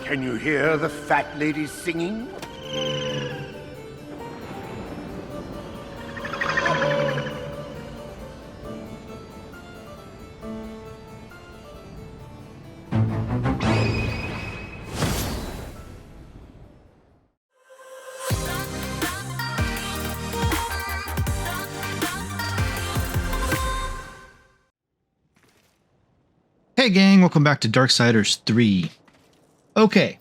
Can you hear the fat lady singing? Hey gang, welcome back to Darksiders 3. Okay,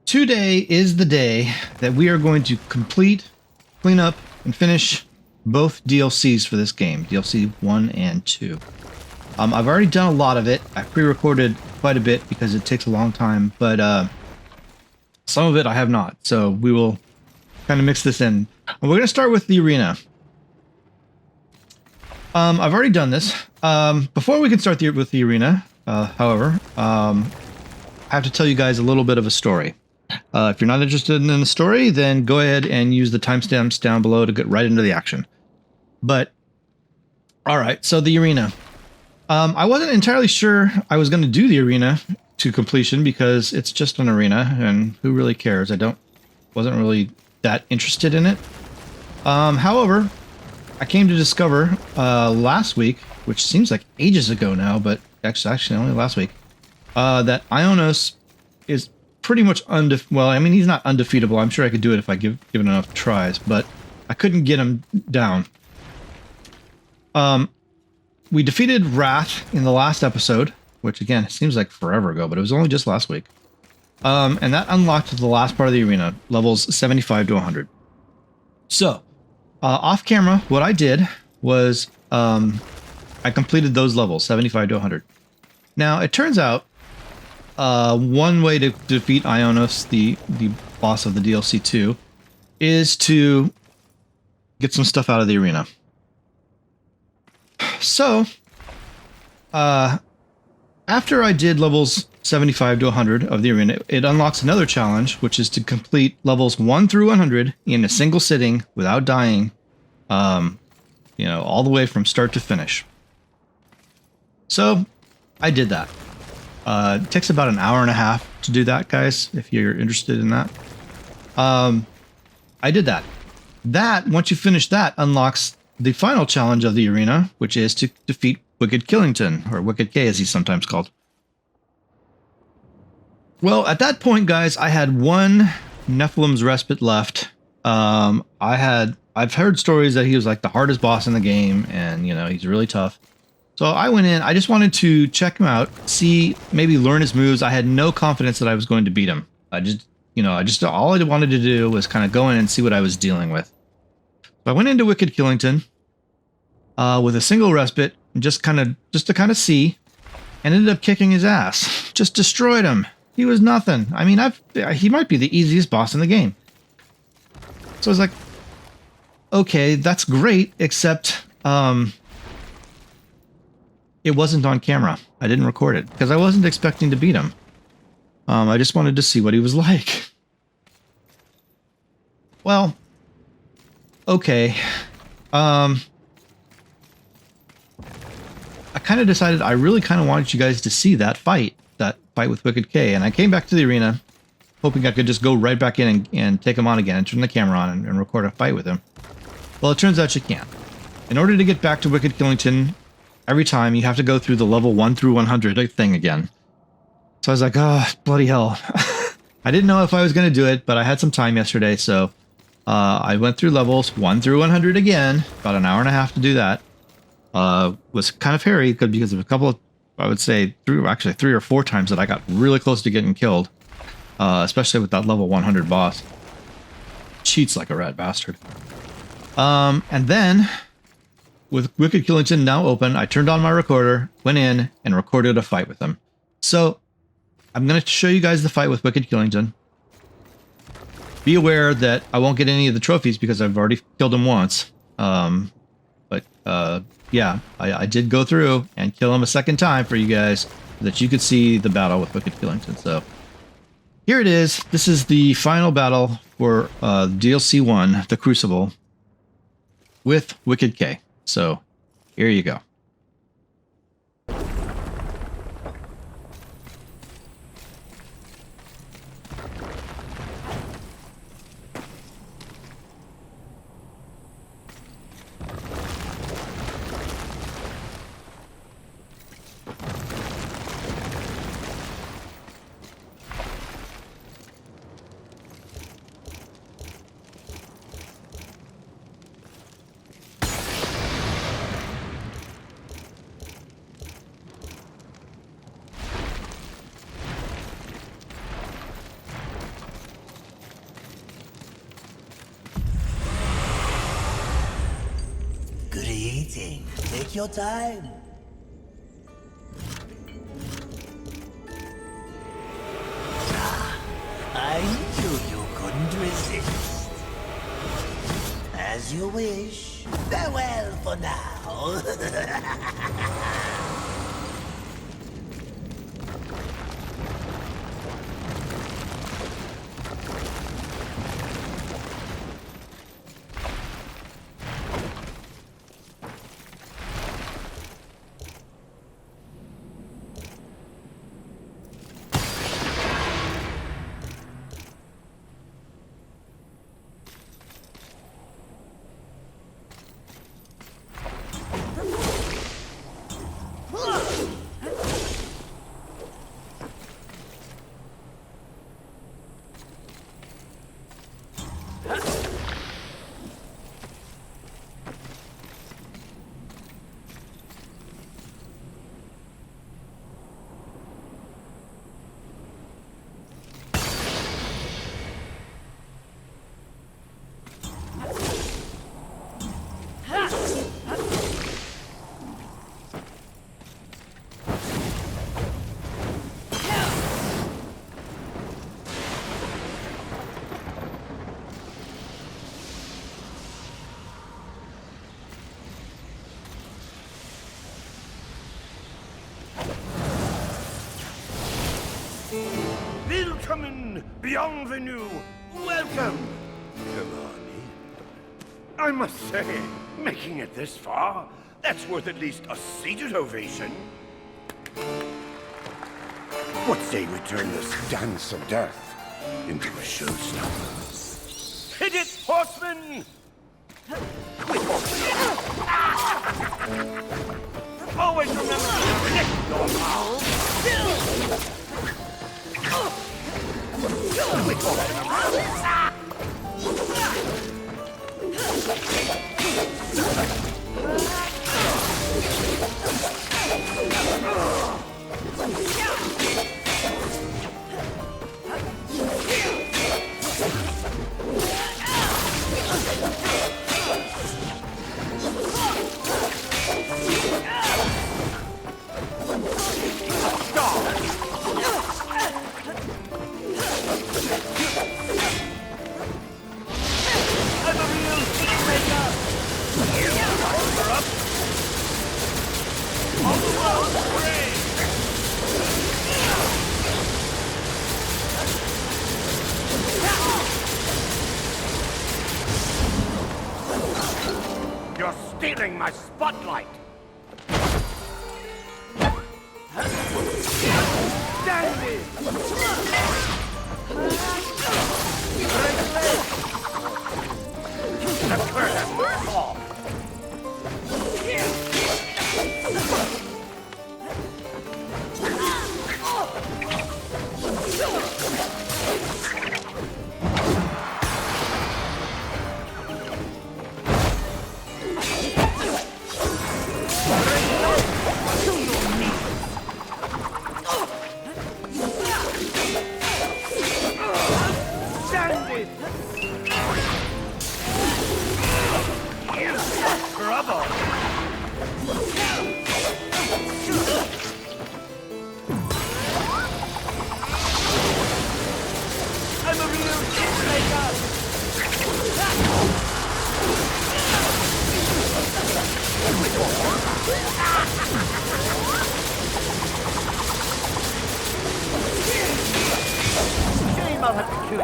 today is the day that we are going to complete, clean up, and finish both DLCs for this game, DLC 1 and 2. I've already done a lot of it. I pre-recorded quite a bit because it takes a long time, but some of it I have not, so we will kind of mix this in. We're going to start with the arena. I've already done this. Before we can start with the arena, however, I have to tell you guys a little bit of a story. If you're not interested in the story, then go ahead and use the timestamps down below to get right into the action. But, alright, so the arena. I wasn't entirely sure I was going to do the arena to completion because it's just an arena, and who really cares? Wasn't really that interested in it. However, I came to discover last week, which seems like ages ago now, but actually only last week, that Ionos is pretty much well, I mean, he's not undefeatable. I'm sure I could do it if I give it enough tries, but I couldn't get him down. We defeated Wrath in the last episode, which again, seems like forever ago, but it was only just last week. And that unlocked the last part of the arena, levels 75 to 100. So, off camera, what I did was I completed those levels, 75 to 100. Now, it turns out one way to defeat Ionos, the boss of the DLC 2, is to get some stuff out of the arena. So, after I did levels 75 to 100 of the arena, it unlocks another challenge, which is to complete levels 1 through 100 in a single sitting without dying, you know, all the way from start to finish. So, I did that. It takes about an hour and a half to do that, guys, if you're interested in that. I did that. Once you finish that, unlocks the final challenge of the arena, which is to defeat Wicked Killington, or Wicked K as he's sometimes called. Well, at that point, guys, I had one Nephilim's Respite left. I've heard stories that he was like the hardest boss in the game, and, you know, he's really tough. So I went in, I just wanted to check him out, see, maybe learn his moves. I had no confidence that I was going to beat him. All I wanted to do was kind of go in and see what I was dealing with. So I went into Wicked Killington with a single respite, just to kind of see, and ended up kicking his ass. Just destroyed him. He was nothing. I mean, he might be the easiest boss in the game. So I was like, okay, that's great, except it wasn't on camera. I didn't record it because I wasn't expecting to beat him. I just wanted to see what he was like. Well, okay. I kind of decided I really kind of wanted you guys to see that fight with Wicked K, and I came back to the arena hoping I could just go right back in and take him on again and turn the camera on and record a fight with him. Well, it turns out you can't. In order to get back to Wicked Killington, every time you have to go through the level 1 through 100 thing again. So I was like, oh, bloody hell. I didn't know if I was going to do it, but I had some time yesterday, so I went through levels 1 through 100 again, about an hour and a half to do that. Was kind of hairy because of a couple of, I would say, 3 or 4 times that I got really close to getting killed, especially with that level 100 boss. Cheats like a rat bastard. And then, with Wicked Killington now open, I turned on my recorder, went in, and recorded a fight with him. So, I'm going to show you guys the fight with Wicked Killington. Be aware that I won't get any of the trophies because I've already killed him once. Yeah, I did go through and kill him a second time for you guys so that you could see the battle with Wicked Killington. So, here it is. This is the final battle for DLC 1, The Crucible, with Wicked K. So, here you go. Take your time. I knew you couldn't resist. As you wish. Farewell for now. Willkommen, bienvenue, welcome. Come on in. I must say, making it this far, that's worth at least a seated ovation. What say we turn this dance of death into a showstopper? Hit it, horseman! Always remember to protect your mouth. You're stealing my spotlight! Dandy! The curtain will fall! I'll have to kill you.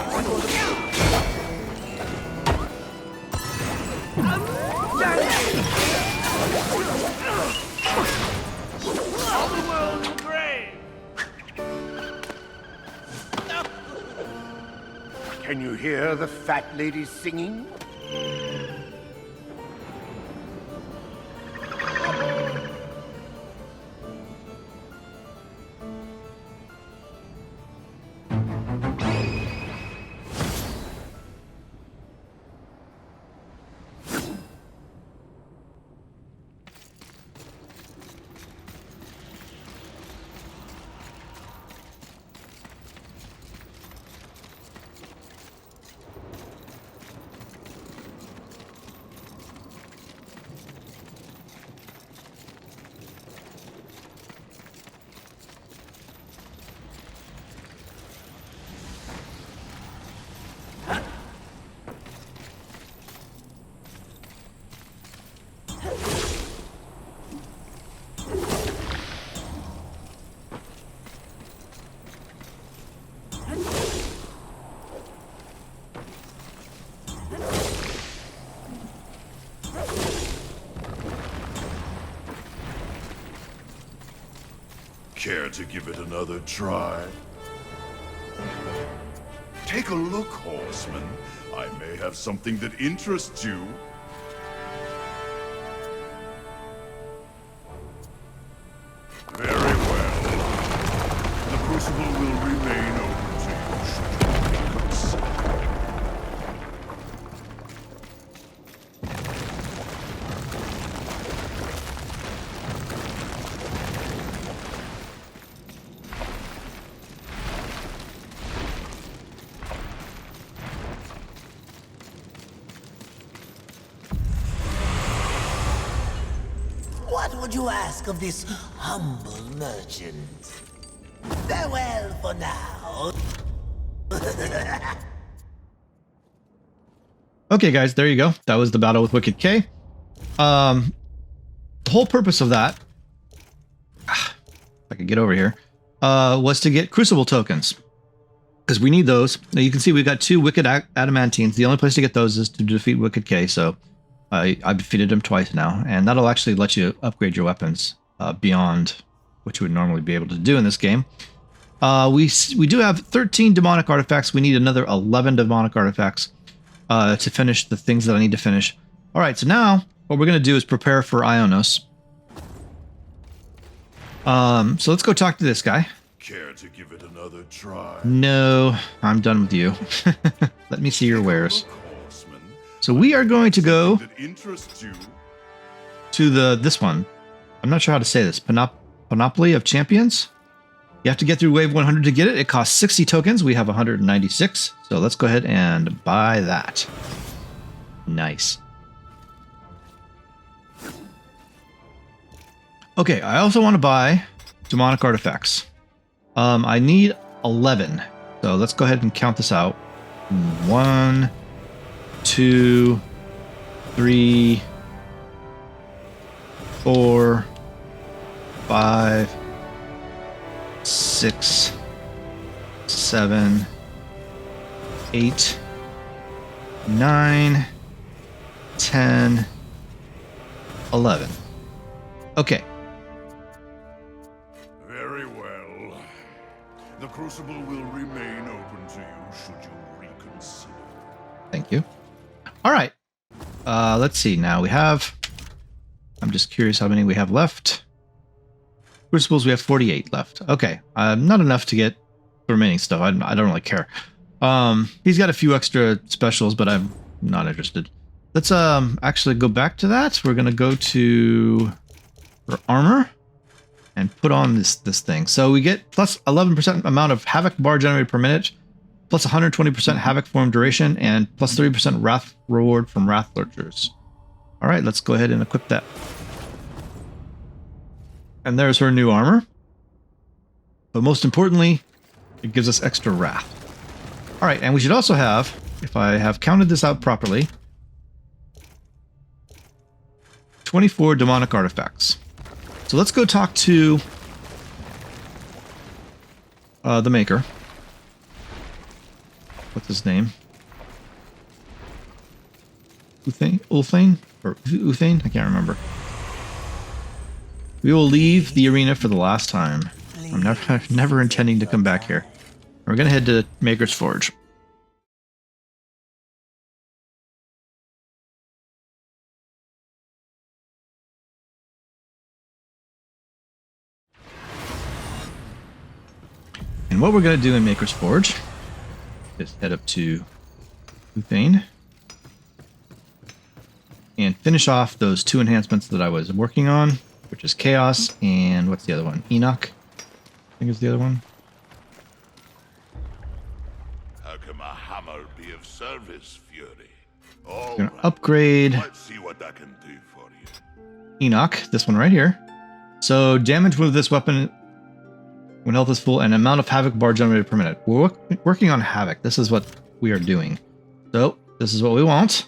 All the world in grave. Can you hear the fat lady singing? Care to give it another try? Take a look, horseman. I may have something that interests you. Very well. The crucible will remain open to you should you reconsider. What would you ask of this humble merchant? Farewell for now. Okay, guys, there you go. That was the battle with Wicked K. The whole purpose of that, if I could get over here, was to get Crucible tokens. Because we need those. Now you can see we've got 2 Wicked Adamantines. The only place to get those is to defeat Wicked K, so I've defeated him twice now. And that'll actually let you upgrade your weapons beyond what you would normally be able to do in this game. We do have 13 demonic artifacts. We need another 11 demonic artifacts to finish the things that I need to finish. All right, so now what we're going to do is prepare for Ionos. So let's go talk to this guy. Care to give it another try? No, I'm done with you. Let me see your wares. So we are going to go to this one. I'm not sure how to say this. Panoply of Champions. You have to get through wave 100 to get it. It costs 60 tokens. We have 196. So let's go ahead and buy that. Nice. Okay, I also want to buy demonic artifacts. I need 11. So let's go ahead and count this out. 1, 2, 3, 4, 5, 6, 7, 8, 9, 10, 11. Okay. Very well. The crucible will remain open to you should you reconsider. Thank you. All right. Let's see. Now we have... I'm just curious how many we have left. Crucibles, we have 48 left. Okay. Not enough to get the remaining stuff. I don't really care. He's got a few extra specials, but I'm not interested. Let's actually go back to that. We're going to go to our armor and put on this thing. So we get plus 11% amount of havoc bar generated per minute, plus 120% havoc form duration, and plus 30% wrath reward from wrath lurchers. All right, let's go ahead and equip that. And there's her new armor. But most importantly, it gives us extra wrath. All right, and we should also have, if I have counted this out properly, 24 demonic artifacts. So let's go talk to the maker. What's his name? Ulthane? Or Uthane? I can't remember. We will leave the arena for the last time. I'm never intending to come back here. We're going to head to Maker's Forge. And what we're going to do in Maker's Forge is head up to Uthane and finish off those 2 enhancements that I was working on, which is Chaos and what's the other one? Enoch, I think is the other one. How can my hammer be of service, Fury? We're going to upgrade Let's see what I can do for you. Enoch, this one right here. So damage with this weapon when health is full and amount of havoc bar generated per minute. We're working on havoc. This is what we are doing. So this is what we want.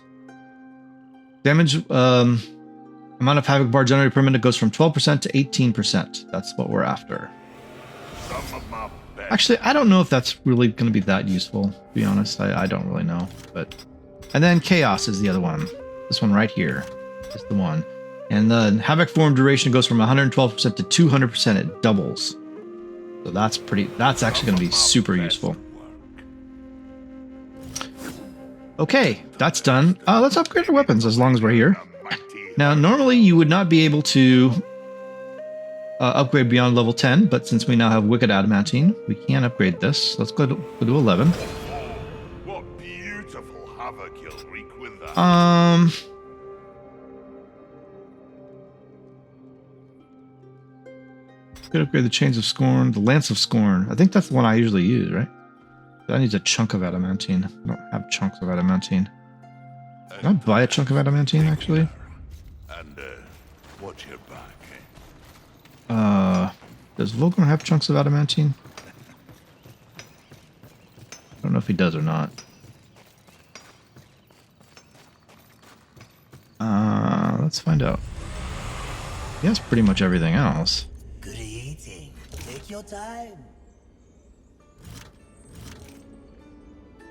Damage, amount of havoc bar generated per minute goes from 12% to 18%. That's what we're after. Actually, I don't know if that's really going to be that useful, to be honest. I don't really know. But and then Chaos is the other one. This one right here is the one. And the havoc form duration goes from 112% to 200%. It doubles. So that's actually going to be super useful. Okay, that's done. Let's upgrade our weapons as long as we're here. Now, normally you would not be able to upgrade beyond level 10, but since we now have Wicked Adamantine, we can upgrade this. Let's go to 11. What beautiful havoc you'll wreak with that. Could upgrade the Chains of Scorn, the Lance of Scorn. I think that's the one I usually use, right? That needs a chunk of adamantine. I don't have chunks of adamantine. Can I buy a chunk of adamantine, actually? And watch your back. Does Volgren have chunks of adamantine? I don't know if he does or not. Let's find out. He has pretty much everything else. Good eating. Take your time.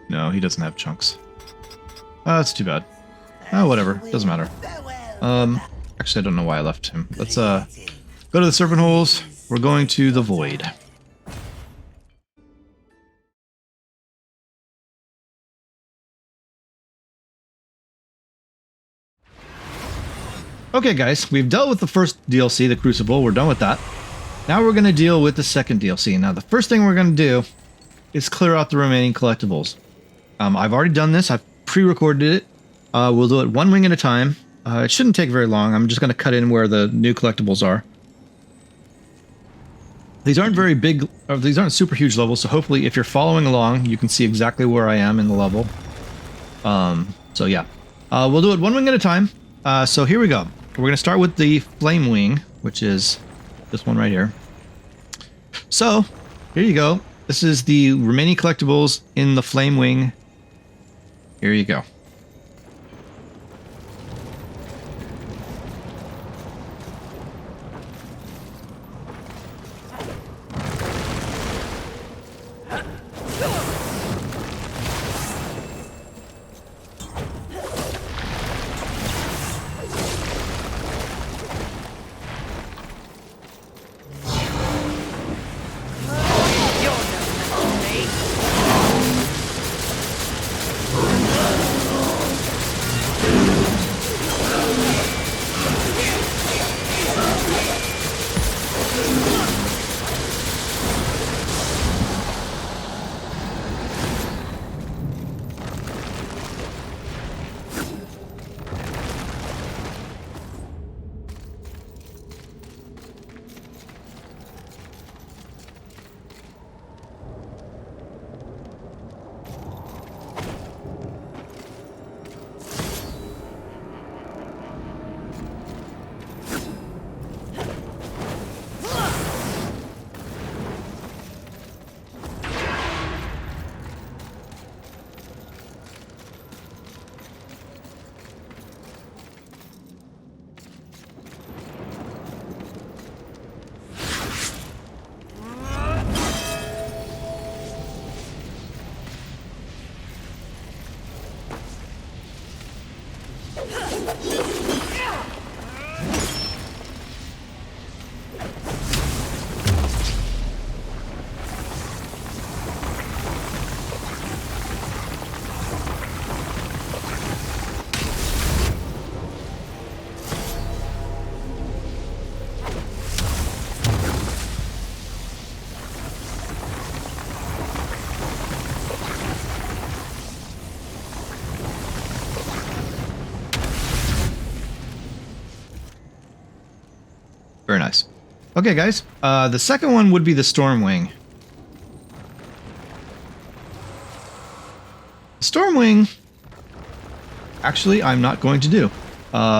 No, he doesn't have chunks. That's too bad. Oh, whatever. Doesn't matter. Actually, I don't know why I left him. Let's go to the Serpent Holes. We're going to the Void. Okay, guys, we've dealt with the first DLC, the Crucible. We're done with that. Now we're going to deal with the second DLC. Now, the first thing we're going to do is clear out the remaining collectibles. I've already done this. I've pre-recorded it. We'll do it one wing at a time. It shouldn't take very long. I'm just going to cut in where the new collectibles are. These aren't very big, or these aren't super huge levels, so hopefully if you're following along, you can see exactly where I am in the level. So yeah. We'll do it one wing at a time. So here we go. We're going to start with the Flame Wing, which is this one right here. So, here you go. This is the remaining collectibles in the Flame Wing. Here you go. Very nice. Okay, guys. The second one would be the Stormwing. Stormwing, actually, I'm not going to do.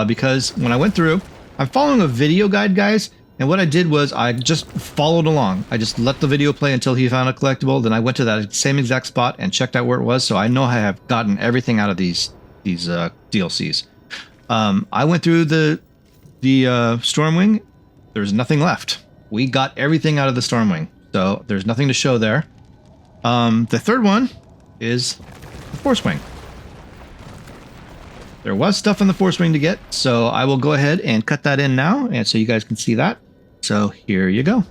Because when I went through, I'm following a video guide, guys. And what I did was I just followed along. I just let the video play until he found a collectible. Then I went to that same exact spot and checked out where it was. So I know I have gotten everything out of these DLCs. I went through the Stormwing. There's nothing left. We got everything out of the Stormwing, so there's nothing to show there. The third one is the Force Wing. There was stuff in the Force Wing to get, so I will go ahead and cut that in now, and so you guys can see that. So here you go.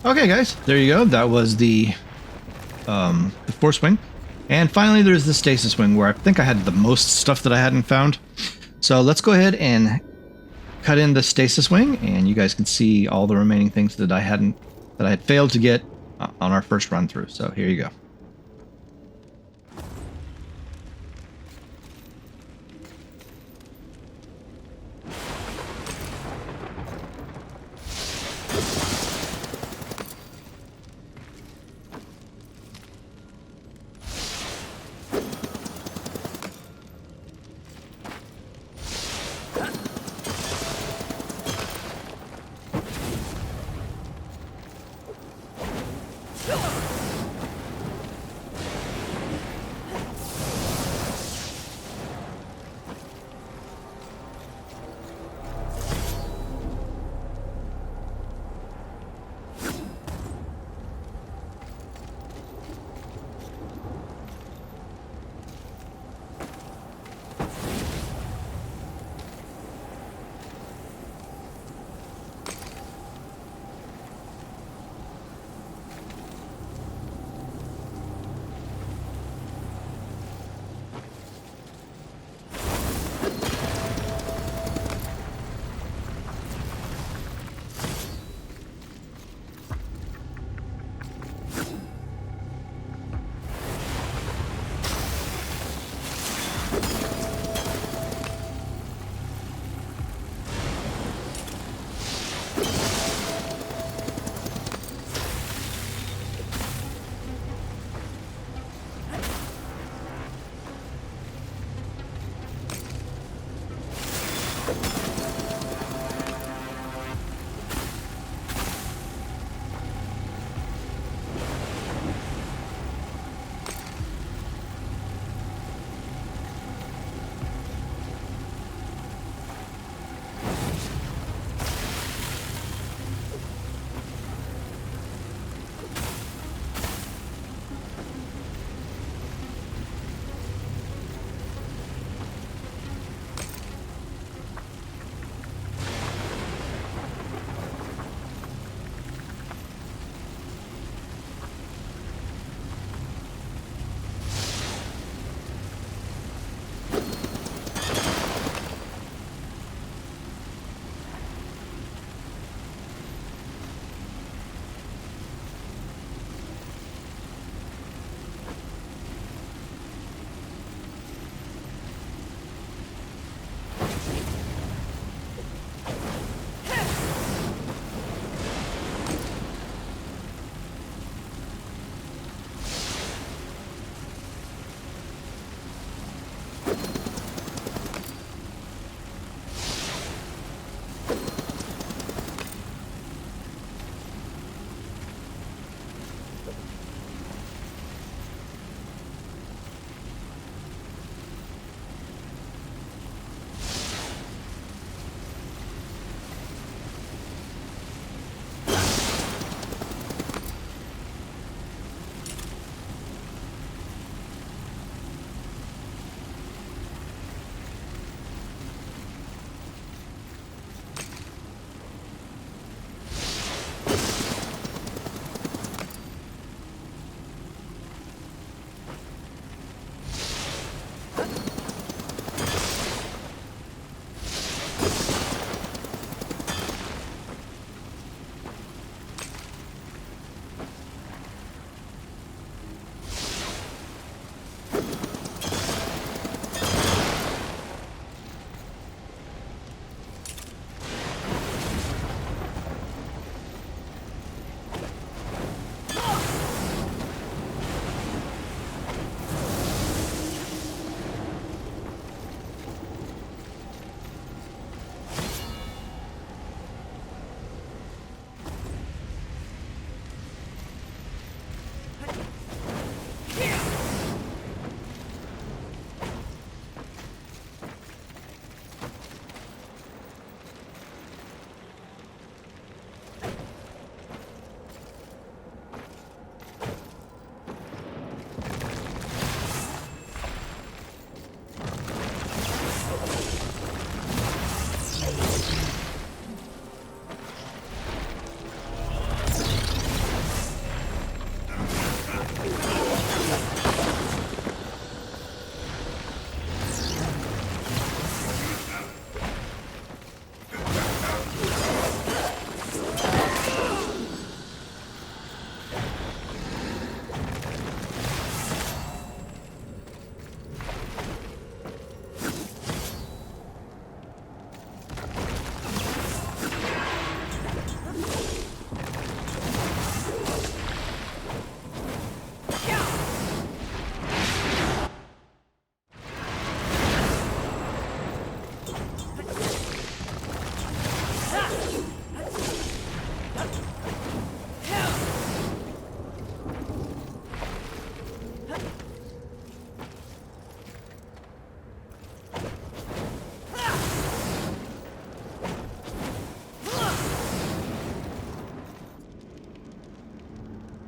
Okay, guys, there you go. That was the Force Wing. And finally, there's the Stasis Wing, where I think I had the most stuff that I hadn't found. So let's go ahead and cut in the Stasis Wing, and you guys can see all the remaining things that I had failed to get on our first run through. So here you go.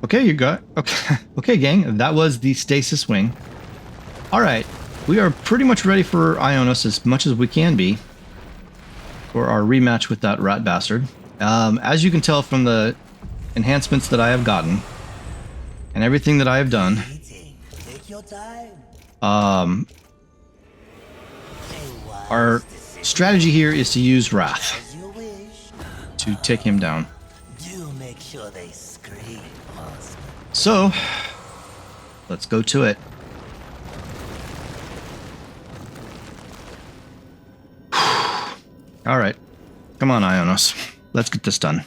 Okay, you got okay. Okay, gang, that was the Stasis Wing. All right, we are pretty much ready for Ionos as much as we can be for our rematch with that rat bastard. As you can tell from the enhancements that I have gotten and everything that I have done, Eating. Take your time. our A wise decision. strategy here is to use Wrath As you wish. to take him down. Do make sure they scream, Osman. So, let's go to it. All right, come on, Ionos. Let's get this done.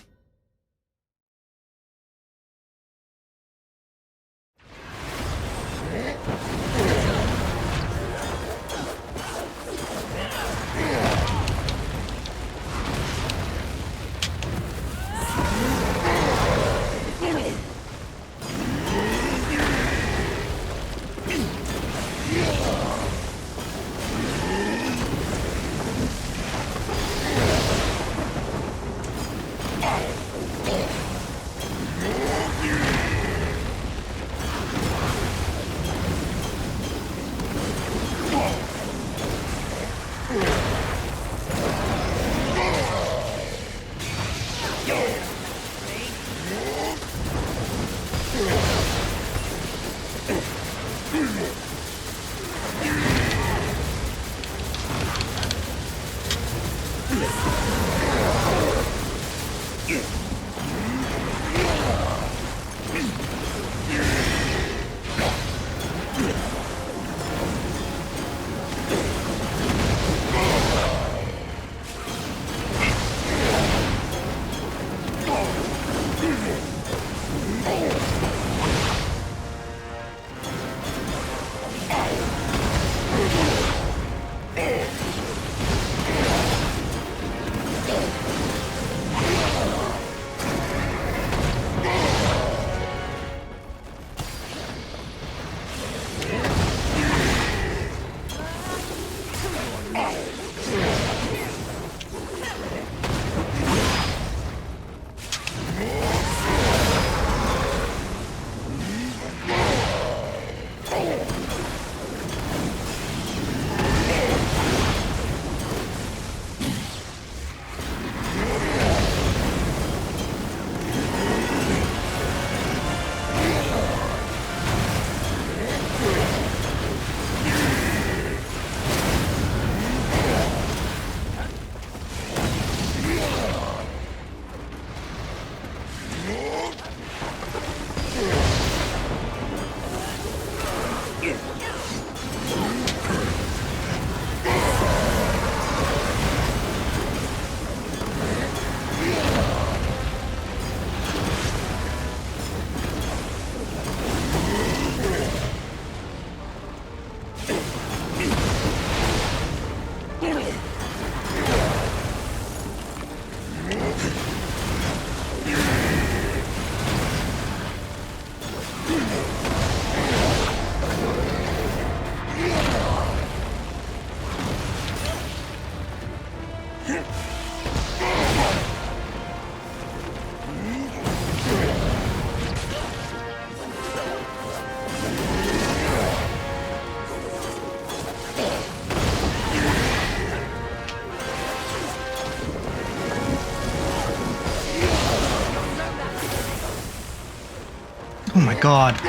Oh my god.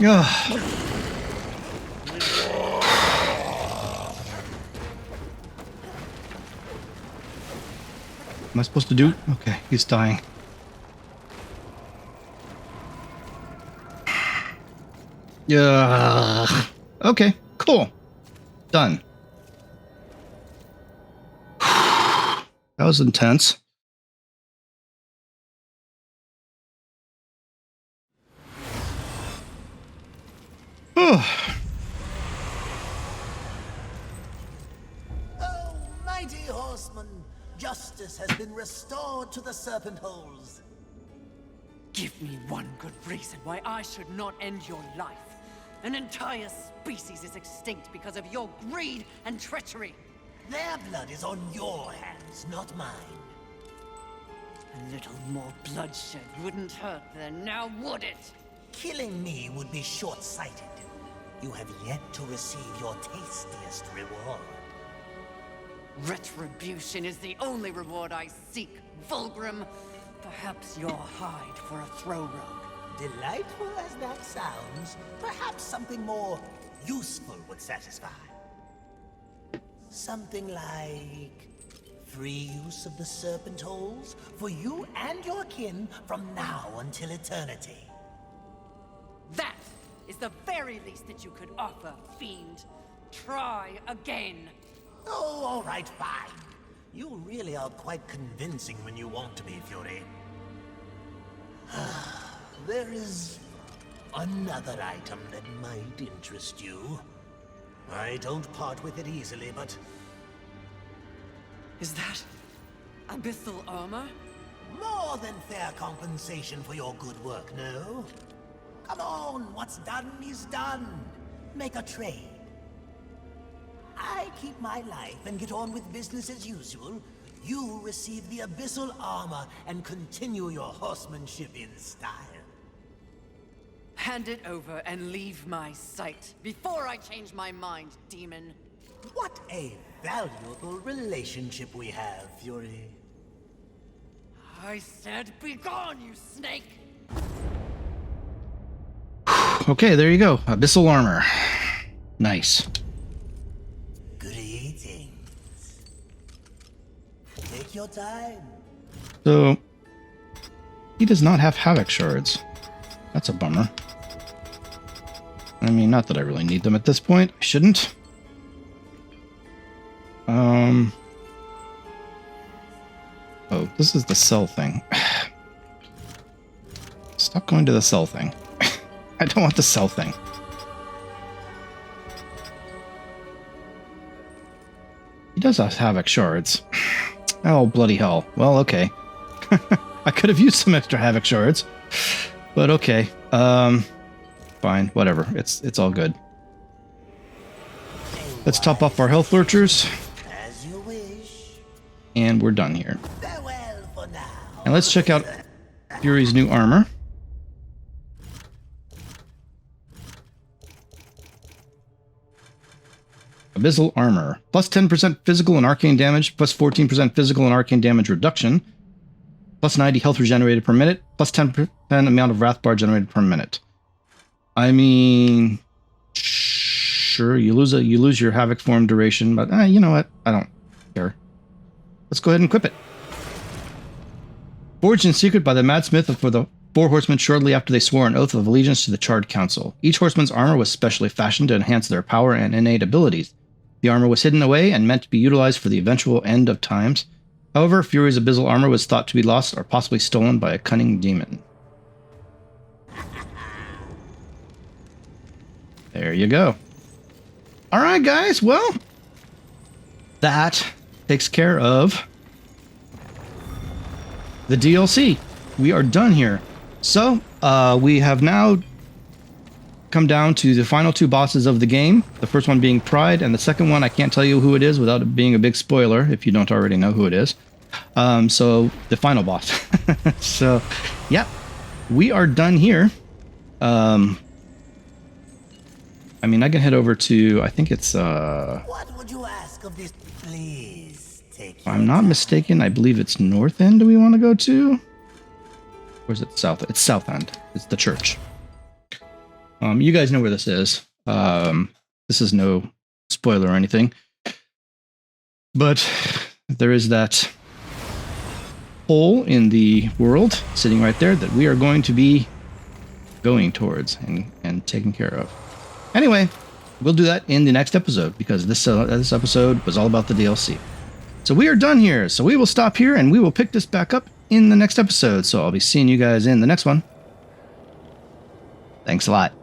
Ugh. Am I supposed to do? Okay, he's dying. Yeah. Okay, cool. Done. That was intense. Oh, mighty horseman, justice has been restored to the serpent holes. Give me one good reason why I should not end your life. An entire species is extinct because of your greed and treachery. Their blood is on your hands, not mine. A little more bloodshed wouldn't hurt then, now would it? Killing me would be short-sighted. You have yet to receive your tastiest reward. Retribution is the only reward I seek, Fulgrim. Perhaps your hide for a throw rug. Delightful as that sounds, perhaps something more useful would satisfy. Something like free use of the serpent holes for you and your kin from now until eternity. That is the very least that you could offer, fiend. Try again. Oh, all right, fine. You really are quite convincing when you want to be, Fury. There is another item that might interest you. I don't part with it easily, but... Is that abyssal armor? more than fair compensation for your good work, no? Come on, what's done is done. Make a trade. I keep my life and get on with business as usual. You receive the abyssal armor and continue your horsemanship in style. Hand it over and leave my sight before I change my mind, demon. What a valuable relationship we have, Fury. I said be gone, you snake! Okay, there you go. Abyssal armor. Nice. Greetings. Take your time. So, he does not have Havoc shards. That's a bummer. I mean, not that I really need them at this point. I shouldn't. Oh, this is the cell thing. Stop going to the cell thing. I don't want the cell thing. He does have Havoc shards. Oh, bloody hell. Well, okay. I could have used some extra Havoc shards. But okay. Fine. Whatever. It's all good. Let's top off our health lurchers. As you wish. And we're done here. Farewell for now. And let's check out Fury's new armor. Abyssal armor. Plus 10% physical and arcane damage, plus 14% physical and arcane damage reduction, plus 90 health regenerated per minute, plus 10% amount of wrath bar generated per minute. I mean, sure, you lose your havoc form duration, but you know what? I don't care. Let's go ahead and equip it. Forged in secret by the Mad Smith for the four horsemen shortly after they swore an oath of allegiance to the Charred Council. Each horseman's armor was specially fashioned to enhance their power and innate abilities. The armor was hidden away and meant to be utilized for the eventual end of times. However, Fury's abyssal armor was thought to be lost or possibly stolen by a cunning demon. There you go. Alright guys, well, that takes care of the DLC. We are done here. So, we have now come down to the final two bosses of the game. The first one being Pride, and the second one, I can't tell you who it is without it being a big spoiler, if you don't already know who it is. So, the final boss. So, yeah, we are done here. I mean, I can head over to, I think it's, What would you ask of this? Please take if I'm not mistaken, I believe it's North End do we want to go to? Or is it South? It's South End. It's the church. You guys know where this is. This is no spoiler or anything. But there is that hole in the world sitting right there that we are going to be going towards and taking care of. Anyway, we'll do that in the next episode because this episode was all about the DLC. So we are done here. So we will stop here and we will pick this back up in the next episode. So I'll be seeing you guys in the next one. Thanks a lot.